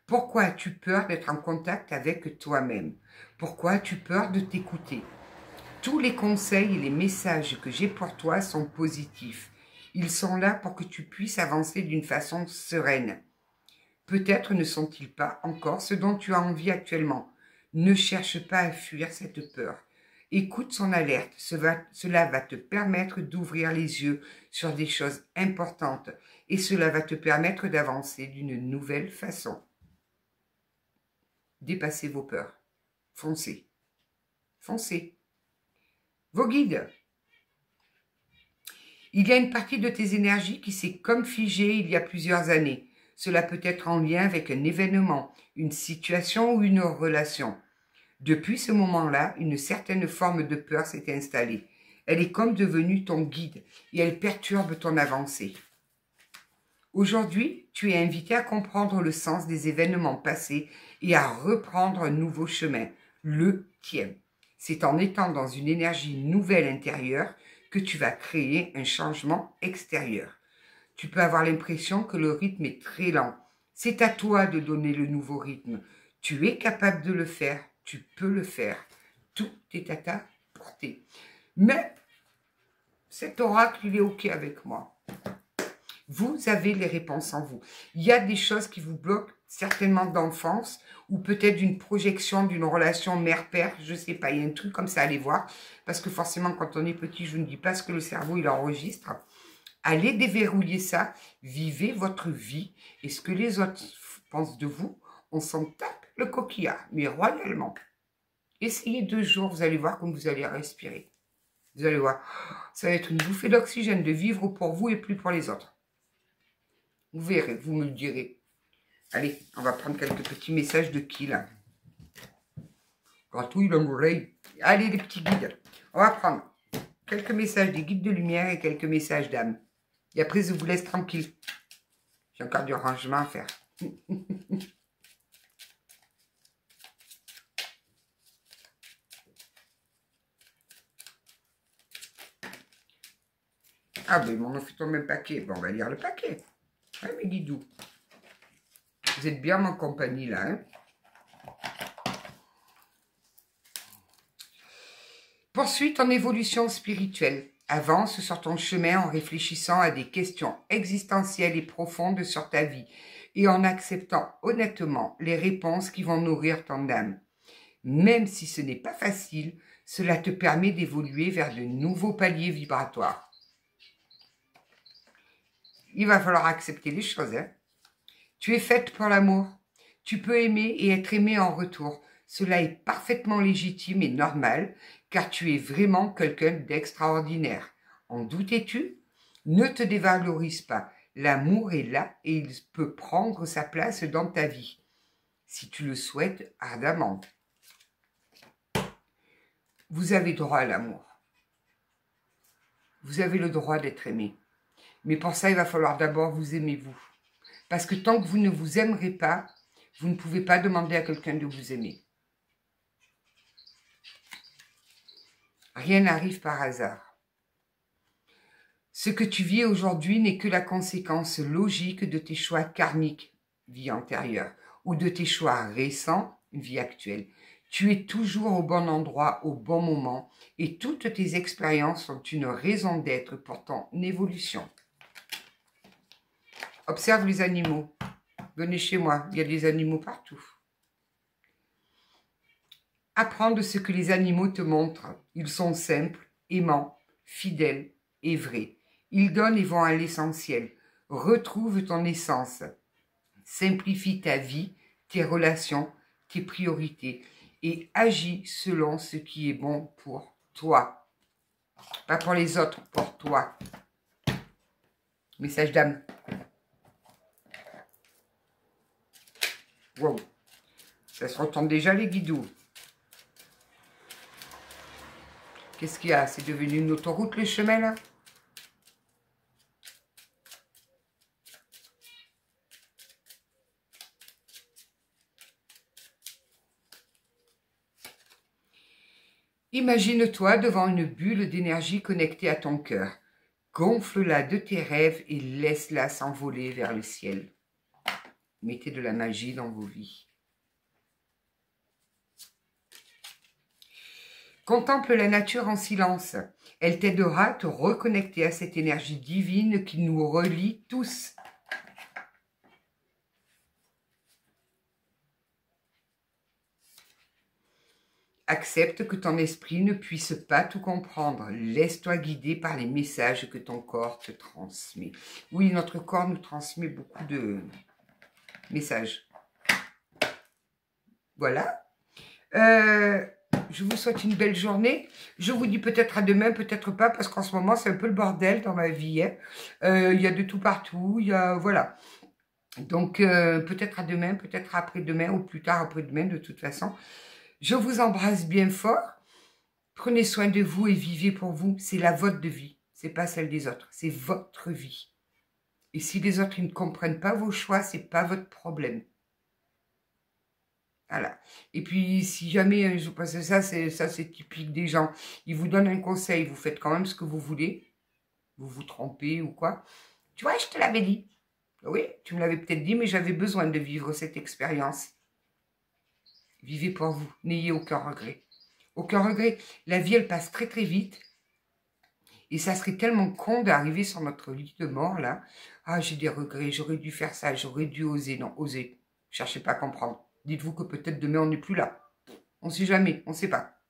Speaker 1: Pourquoi as-tu peur d'être en contact avec toi-même? Pourquoi as-tu peur de t'écouter? Tous les conseils et les messages que j'ai pour toi sont positifs. Ils sont là pour que tu puisses avancer d'une façon sereine. Peut-être ne sont-ils pas encore ce dont tu as envie actuellement. Ne cherche pas à fuir cette peur. Écoute son alerte, cela va te permettre d'ouvrir les yeux sur des choses importantes et cela va te permettre d'avancer d'une nouvelle façon. Dépassez vos peurs. Foncez. Foncez. Vos guides. Il y a une partie de tes énergies qui s'est comme figée il y a plusieurs années. Cela peut être en lien avec un événement, une situation ou une relation. Depuis ce moment-là, une certaine forme de peur s'est installée. Elle est comme devenue ton guide et elle perturbe ton avancée. Aujourd'hui, tu es invité à comprendre le sens des événements passés et à reprendre un nouveau chemin, le tien. C'est en étant dans une énergie nouvelle intérieure que tu vas créer un changement extérieur. Tu peux avoir l'impression que le rythme est très lent. C'est à toi de donner le nouveau rythme. Tu es capable de le faire, tu peux le faire. Tout est à ta portée. Mais cet oracle, il est OK avec moi. Vous avez les réponses en vous. Il y a des choses qui vous bloquent, certainement d'enfance, ou peut-être d'une projection d'une relation mère-père, je ne sais pas, il y a un truc comme ça, allez voir. Parce que forcément, quand on est petit, je ne dis pas ce que le cerveau, il enregistre. Allez déverrouiller ça, vivez votre vie, et ce que les autres pensent de vous, on s'en tape le coquillard, mais royalement. Essayez 2 jours, vous allez voir comme vous allez respirer. Vous allez voir, ça va être une bouffée d'oxygène de vivre pour vous et plus pour les autres. Vous verrez, vous me le direz. Allez, on va prendre quelques petits messages de qui, là? Gratouille dans l'oreille. Allez, les petits guides. On va prendre quelques messages des guides de lumière et quelques messages d'âme. Et après, je vous laisse tranquille. J'ai encore du rangement à faire. Ah, ben, ils m'en ont fait tomber un paquet. Bon, on va lire le paquet. Ah, mes guidous. Vous êtes bien en compagnie, là, hein? Poursuis ton évolution spirituelle. Avance sur ton chemin en réfléchissant à des questions existentielles et profondes sur ta vie et en acceptant honnêtement les réponses qui vont nourrir ton âme. Même si ce n'est pas facile, cela te permet d'évoluer vers de nouveaux paliers vibratoires. Il va falloir accepter les choses, hein. Tu es faite pour l'amour. Tu peux aimer et être aimé en retour. Cela est parfaitement légitime et normal, car tu es vraiment quelqu'un d'extraordinaire. En doutais-tu? Ne te dévalorise pas. L'amour est là et il peut prendre sa place dans ta vie, si tu le souhaites ardemment. Vous avez droit à l'amour. Vous avez le droit d'être aimé. Mais pour ça, il va falloir d'abord vous aimer vous. Parce que tant que vous ne vous aimerez pas, vous ne pouvez pas demander à quelqu'un de vous aimer. Rien n'arrive par hasard. Ce que tu vis aujourd'hui n'est que la conséquence logique de tes choix karmiques, vie antérieure, ou de tes choix récents, vie actuelle. Tu es toujours au bon endroit, au bon moment, et toutes tes expériences sont une raison d'être pour ton évolution. Observe les animaux. Venez chez moi, il y a des animaux partout. Apprends de ce que les animaux te montrent. Ils sont simples, aimants, fidèles et vrais. Ils donnent et vont à l'essentiel. Retrouve ton essence. Simplifie ta vie, tes relations, tes priorités et agis selon ce qui est bon pour toi. Pas pour les autres, pour toi. Message d'âme. Wow. Ça se retourne déjà les guidoux. Qu'est-ce qu'il y a? C'est devenu une autoroute le chemin là? Imagine-toi devant une bulle d'énergie connectée à ton cœur. Gonfle-la de tes rêves et laisse-la s'envoler vers le ciel. Mettez de la magie dans vos vies. Contemple la nature en silence. Elle t'aidera à te reconnecter à cette énergie divine qui nous relie tous. Accepte que ton esprit ne puisse pas tout comprendre. Laisse-toi guider par les messages que ton corps te transmet. Oui, notre corps nous transmet beaucoup de messages. Voilà. Je vous souhaite une belle journée. Je vous dis peut-être à demain, peut-être pas, parce qu'en ce moment, c'est un peu le bordel dans ma vie. Hein. Y a de tout partout. Il y a, voilà. Donc, peut-être à demain, peut-être après-demain, ou plus tard après-demain, de toute façon. Je vous embrasse bien fort. Prenez soin de vous et vivez pour vous. C'est la vôtre de vie. C'est pas celle des autres. C'est votre vie. Et si les autres ils ne comprennent pas vos choix, c'est pas votre problème. Voilà. Et puis, si jamais, parce que ça c'est typique des gens, ils vous donnent un conseil, vous faites quand même ce que vous voulez, vous vous trompez ou quoi. Tu vois, je te l'avais dit. Oui, tu me l'avais peut-être dit, mais j'avais besoin de vivre cette expérience. Vivez pour vous, n'ayez aucun regret. Aucun regret. La vie, elle passe très très vite. Et ça serait tellement con d'arriver sur notre lit de mort, là. Ah, j'ai des regrets, j'aurais dû faire ça, j'aurais dû oser. Non, oser. Cherchez pas à comprendre. Dites-vous que peut-être demain, on n'est plus là. On ne sait jamais, on ne sait pas.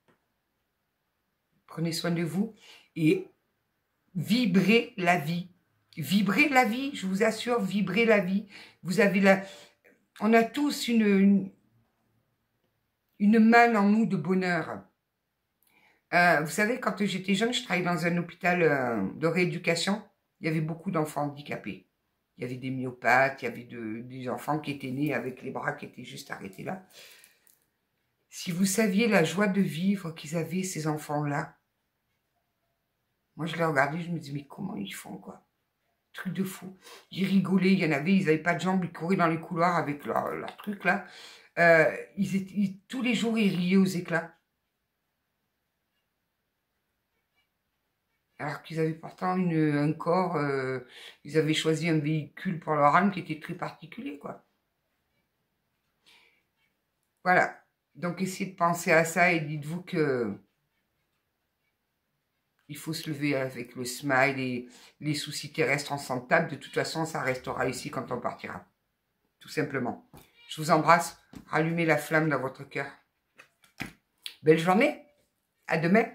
Speaker 1: Prenez soin de vous et vibrez la vie. Vibrez la vie, je vous assure, vibrez la vie. Vous avez la... On a tous une manne en nous de bonheur. Vous savez, quand j'étais jeune, je travaillais dans un hôpital de rééducation. Il y avait beaucoup d'enfants handicapés. Il y avait des myopathes, il y avait des enfants qui étaient nés avec les bras qui étaient juste arrêtés là. Si vous saviez la joie de vivre qu'ils avaient, ces enfants-là, moi je les regardais, je me disais, mais comment ils font, quoi? Truc de fou. Ils rigolaient, il y en avait, ils n'avaient pas de jambes, ils couraient dans les couloirs avec leur truc là. Tous les jours, ils riaient aux éclats. Alors qu'ils avaient pourtant un corps, ils avaient choisi un véhicule pour leur âme qui était très particulier, quoi. Voilà. Donc, essayez de penser à ça et dites-vous que il faut se lever avec le smile et les soucis terrestres en sans table. De toute façon, ça restera ici quand on partira. Tout simplement. Je vous embrasse. Rallumez la flamme dans votre cœur. Belle journée. À demain.